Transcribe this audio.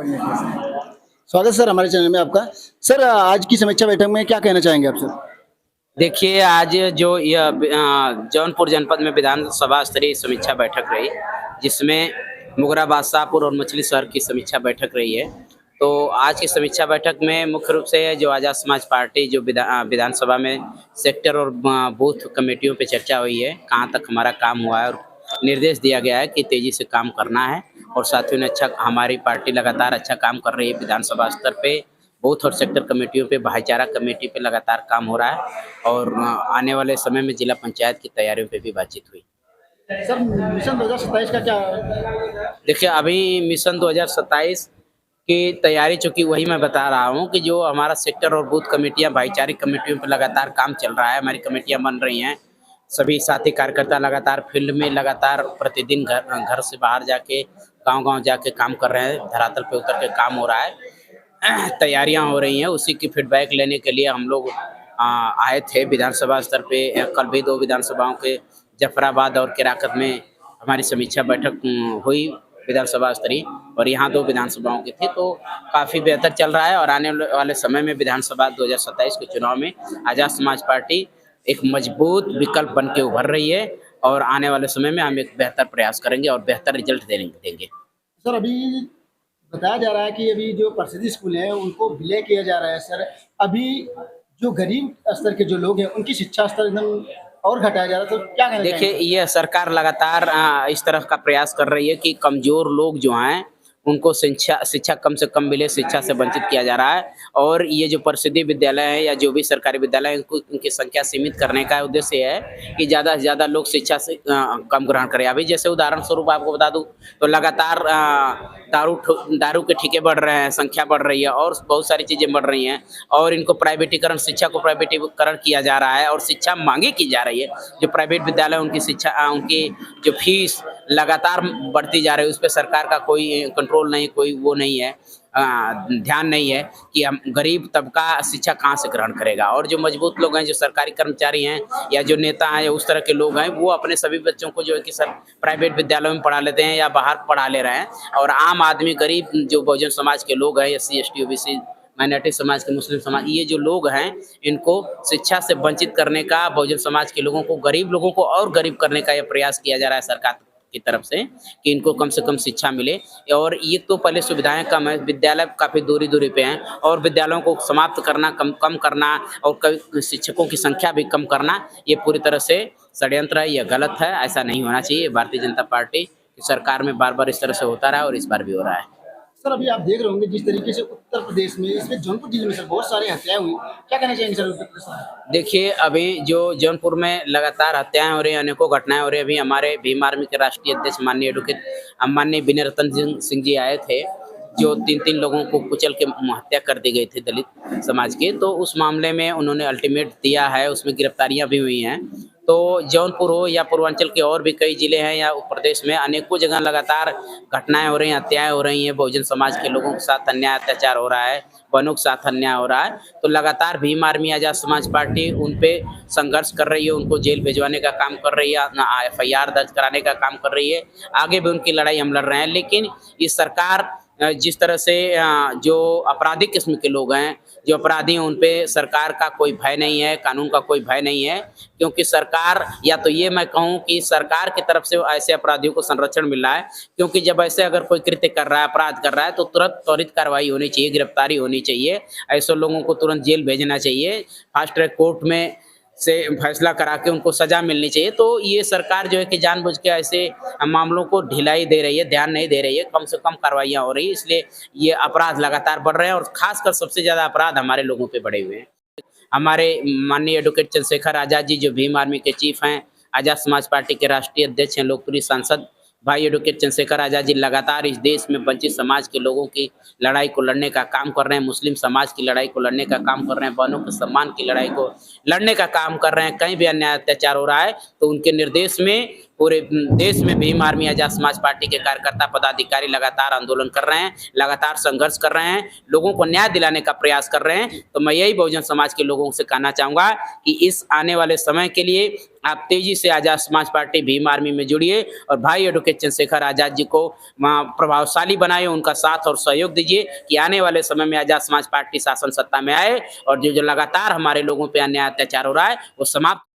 बढ़िया, कैसे? स्वागत सर हमारे चैनल में आपका। सर आज की समीक्षा बैठक में क्या कहना चाहेंगे आप सर? देखिए, आज जो यह जौनपुर जनपद में विधानसभा स्तरीय समीक्षा बैठक रही, जिसमें मुगराबाद, शाहपुर और मछली शहर की समीक्षा बैठक रही है। तो आज की समीक्षा बैठक में मुख्य रूप से जो आज़ाद समाज पार्टी जो विधानसभा में सेक्टर और बूथ कमेटियों पे चर्चा हुई है, कहाँ तक हमारा काम हुआ है और निर्देश दिया गया है कि तेज़ी से काम करना है और साथियों ने हमारी पार्टी लगातार अच्छा काम कर रही है विधानसभा स्तर पे, बूथ और सेक्टर कमेटियों पे, भाईचारा कमेटी पे लगातार काम हो रहा है और आने वाले समय में जिला पंचायत की तैयारियों पे भी बातचीत हुई। सर मिशन 2027 का क्या? देखिए, अभी मिशन 2027 की तैयारी, चूँकि वही मैं बता रहा हूँ कि जो हमारा सेक्टर और बूथ कमेटियाँ, भाईचारिक कमेटियों पे लगातार काम चल रहा है, हमारी कमेटियाँ बन रही हैं। सभी साथी कार्यकर्ता लगातार फील्ड में लगातार प्रतिदिन घर घर से बाहर जाके, गाँव-गाँव जाके काम कर रहे हैं, धरातल पे उतर के काम हो रहा है। तैयारियां हो रही हैं, उसी की फीडबैक लेने के लिए हम लोग आए थे विधानसभा स्तर पे। कल भी 2 विधानसभाओं के जफराबाद और केराकत में हमारी समीक्षा बैठक हुई विधानसभा स्तरीय, और यहाँ 2 विधानसभाओं की थी, तो काफ़ी बेहतर चल रहा है और आने वाले समय में विधानसभा 2027 के चुनाव में आज़ाद समाज पार्टी एक मजबूत विकल्प बन के उभर रही है और आने वाले समय में हम एक बेहतर प्रयास करेंगे और बेहतर रिजल्ट देंगे। सर अभी बताया जा रहा है कि अभी जो प्रसिद्ध स्कूल हैं उनको विलय किया जा रहा है सर। अभी जो गरीब स्तर के जो लोग हैं उनकी शिक्षा स्तर एकदम और घटाया जा रहा है, तो क्या कहना देखिए, चाहेंगे? ये सरकार लगातार इस तरह का प्रयास कर रही है कि कमज़ोर लोग जो हैं, उनको शिक्षा शिक्षा कम से कम मिले, शिक्षा से वंचित किया जा रहा है और ये जो परिषदीय विद्यालय हैं या जो भी सरकारी विद्यालय हैं, इनको इनकी संख्या सीमित करने का उद्देश्य है कि ज़्यादा से ज़्यादा लोग शिक्षा से कम ग्रहण करें। अभी जैसे उदाहरण स्वरूप आपको बता दूँ, तो लगातार दारू के ठेके बढ़ रहे हैं, संख्या बढ़ रही है और बहुत सारी चीज़ें बढ़ रही हैं और इनको प्राइवेटीकरण, शिक्षा को प्राइवेटीकरण किया जा रहा है और शिक्षा माँगी की जा रही है। जो प्राइवेट विद्यालय उनकी शिक्षा उनकी जो फीस लगातार बढ़ती जा रही है, उस पे सरकार का कोई कंट्रोल नहीं, कोई वो नहीं है, ध्यान नहीं है कि हम गरीब तबका शिक्षा कहाँ से ग्रहण करेगा। और जो मजबूत लोग हैं, जो सरकारी कर्मचारी हैं या जो नेता हैं या उस तरह के लोग हैं, वो अपने सभी बच्चों को जो है कि सर प्राइवेट विद्यालयों में पढ़ा लेते हैं या बाहर पढ़ा ले रहे हैं और आम आदमी, गरीब जो बहुजन समाज के लोग हैं, एससी, एसटी, ओबीसी, माइनॉरिटी समाज के, मुस्लिम समाज, ये जो लोग हैं, इनको शिक्षा से वंचित करने का, बहुजन समाज के लोगों को, गरीब लोगों को और गरीब करने का ये प्रयास किया जा रहा है सरकार की तरफ से कि इनको कम से कम शिक्षा मिले। और ये तो पहले सुविधाएं कम है, विद्यालय काफ़ी दूरी-दूरी पे हैं और विद्यालयों को समाप्त करना, कम करना और शिक्षकों की संख्या भी कम करना, ये पूरी तरह से षड्यंत्र है, ये गलत है, ऐसा नहीं होना चाहिए। भारतीय जनता पार्टी की सरकार में बार-बार इस तरह से होता रहा है और इस बार भी हो रहा है। सर अभी आप देख रहे होंगे जिस तरीके से उत्तर प्रदेश में, इसमें जौनपुर जिले में सर बहुत सारी हत्याएं हुई, क्या कहना चाहेंगे सर उत्तर प्रदेश में? देखिए, अभी जो जौनपुर में लगातार हत्याएँ हो रही हैं, अनेकों घटनाएँ हो रही हैं। अभी हमारे भीम आर्मी के राष्ट्रीय अध्यक्ष माननीय एडवोकेट माननीय विनय रतन सिंह जी आए थे, जो 3-3 लोगों को कुचल के हत्या कर दी गई थी दलित समाज के। तो उस मामले में उन्होंने अल्टीमेट दिया है, उसमें गिरफ्तारियाँ भी हुई हैं। तो जौनपुर हो या पूर्वांचल के और भी कई जिले हैं या प्रदेश में अनेकों जगह लगातार घटनाएँ हो रही हैं, हत्याएँ हो रही हैं, बहुजन समाज के लोगों के साथ अन्याय अत्याचार हो रहा है, वनों के साथ अन्याय हो रहा है। तो लगातार भीम आर्मी आज़ाद समाज पार्टी उन पे संघर्ष कर रही है, उनको जेल भिजवाने का काम कर रही है, एफआईआर दर्ज कराने का काम कर रही है। आगे भी उनकी लड़ाई हम लड़ रहे हैं, लेकिन ये सरकार जिस तरह से जो आपराधिक किस्म के लोग हैं, जो अपराधी हैं, उन पे सरकार का कोई भय नहीं है, कानून का कोई भय नहीं है, क्योंकि सरकार, या तो ये मैं कहूँ कि सरकार की तरफ से ऐसे अपराधियों को संरक्षण मिल रहा है, क्योंकि जब ऐसे अगर कोई कृत्य कर रहा है, अपराध कर रहा है, तो तुरंत त्वरित कार्रवाई होनी चाहिए, गिरफ्तारी होनी चाहिए, ऐसे लोगों को तुरंत जेल भेजना चाहिए, फास्ट ट्रैक कोर्ट में से फैसला करा के उनको सज़ा मिलनी चाहिए। तो ये सरकार जो है कि जानबूझ के ऐसे मामलों को ढिलाई दे रही है, ध्यान नहीं दे रही है, कम से कम कार्रवाइयाँ हो रही है, इसलिए ये अपराध लगातार बढ़ रहे हैं और ख़ासकर सबसे ज़्यादा अपराध हमारे लोगों पे बढ़े हुए हैं। हमारे माननीय एडवोकेट चंद्रशेखर आज़ाद जी, जो भीम आर्मी के चीफ हैं, आज़ाद समाज पार्टी के राष्ट्रीय अध्यक्ष हैं, लोकप्रिय सांसद भाई एडवोकेट चंद्रशेखर आज़ाद जी लगातार इस देश में वंचित समाज के लोगों की लड़ाई को लड़ने का काम कर रहे हैं, मुस्लिम समाज की लड़ाई को लड़ने का काम कर रहे हैं, बहनों के सम्मान की लड़ाई को लड़ने का काम कर रहे हैं। कहीं भी अन्याय अत्याचार हो रहा है तो उनके निर्देश में पूरे देश में भीम आर्मी आजाद समाज पार्टी के कार्यकर्ता पदाधिकारी लगातार आंदोलन कर रहे हैं, लगातार संघर्ष कर रहे हैं, लोगों को न्याय दिलाने का प्रयास कर रहे हैं। तो मैं यही बहुजन समाज के लोगों से कहना चाहूँगा कि इस आने वाले समय के लिए आप तेजी से आजाद समाज पार्टी भीम आर्मी में जुड़िए और भाई एडवोकेट चंद्रशेखर आजाद जी को प्रभावशाली बनाए, उनका साथ और सहयोग दीजिए कि आने वाले समय में आजाद समाज पार्टी शासन सत्ता में आए और जो जो लगातार हमारे लोगों पे अन्याय अत्याचार हो रहा है वो समाप्त